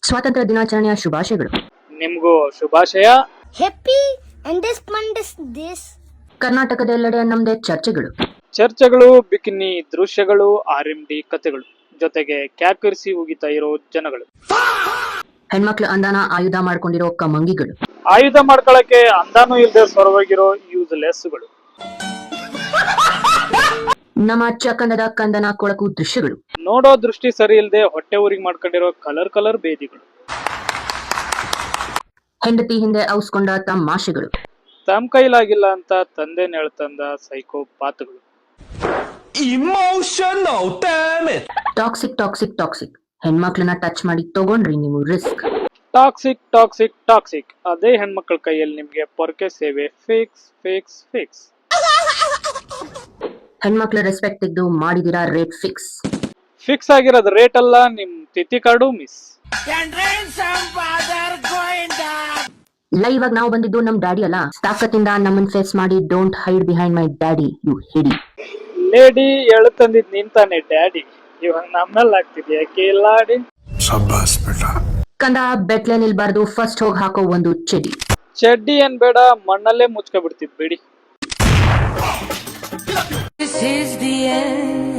ಸ್ವಾತಂತ್ರ್ಯ ದಿನಾಚರಣೆಯ ಶುಭಾಶಯಗಳು. ನಿಮ್ಗೂ ಶುಭಾಶಯ. Happy independence days. ಕರ್ನಾಟಕದೆಲ್ಲೆಡೆ ನಮ್ದೇ ಚರ್ಚೆಗಳು, ಬಿಕಿನಿ ದೃಶ್ಯಗಳು, RMD ಕಥೆಗಳು, ಜೊತೆಗೆ ಕ್ಯಾಕರಿಸಿ ಉಗಿತಾ ಇರೋ ಜನಗಳು, ಹೆಣ್ಮಕ್ಳ ಅಂದಾನ ಆಯುಧ ಮಾಡ್ಕೊಂಡಿರೋ ಕಮಂಗಿಗಳು, ಆಯುಧ ಮಾಡ್ಕೊಳಕ್ಕೆ ಅಂದಾನು ಇಲ್ದೆ ಸೊರವಾಗಿರೋ ಯೂಸ್ಲೆಸ್ಗಳು, ನಮ್ಮ ಚಕ್ಕಂದದ ಕಂದನ ಕೊಳಕು ದೃಶ್ಯಗಳು, ನೋಡೋ ದೃಷ್ಟಿ ಸರಿ ಇಲ್ದೆ ಹೊಟ್ಟೆ ಊರಿಗೆ ಮಾಡ್ಕೊಂಡಿರೋ ಕಲರ್ ಬೇದಿಗಳು, ಹೆಂಡತಿ ಹಿಂದೆ ಔಸ್ಕೊಂಡ ತಮಾಷೆಗಳು, ತಮ್ಮ ಕೈಲಾಗಿಲ್ಲ ಅಂತ ತಂದೆ ನೆಳ್ತಂದ ಸೈಕೋಪಾತ್ಗಳು, Emotional damage. ಟಾಕ್ಸಿಕ್ ಹೆಣ್ಮಕ್ಳನ್ನ ಟಚ್ ಮಾಡಿ ತಗೊಂಡ್ರಿ ನೀವು ರಿಸ್ಕ್. ಟಾಕ್ಸಿಕ್ ಅದೇ ಹೆಣ್ಮಕ್ಳ ಕೈಯಲ್ಲಿ ನಿಮ್ಗೆ ಪೊರಕೆ ಸೇವೆ ಫಿಕ್ಸ್. ಹೆಣ್ಮಕ್ಳ ರೆಸ್ಪೆಕ್ಟ್ ತೆಗೆದು ಮಾಡಿದಿರಾ ರೇಟ್ ಫಿಕ್ಸ್ ಆಗಿರೋದು ರೇಟ್ ಅಲ್ಲ, ನಿಮ್ ತಿಥಿ ಕಾರ್ಡು ಮಿಸ್. ಲೈವ್ ಆಗಿ ನಾವು ಬಂದಿದ್ದು ನಮ್ ಡ್ಯಾಡಿ ಅಲ್ಲ, ತಾಕತ್ತಿಂದ ನಮ್ಮನ್ ಫೇಸ್ ಮಾಡಿ don't hide behind my daddy you ಹಿಡಿ. ಲೇಡಿ ಎಳ್ತಂದಿದ್ ನಿಂತಾನೆ ಡ್ಯಾಡಿ, ಇವಾಗ ನಮ್ಮೆಲ್ಲ ಆಗ್ತಿದ್ಯಾ ಕೇಳಾಡಿ. ಕಂದ ಬೆಟ್ಲೆ ನಿಲ್ಬಾರ್ದು, ಫಸ್ಟ್ ಹೋಗಿ ಹಾಕೋ ಒಂದು ಚಡ್ಡಿ ಏನ್ ಬೇಡ, ಮಣ್ಣಲ್ಲೇ ಮುಚ್ಕೊಬಿಡ್ತಿದ್ ಬಿಡಿ. This is the end.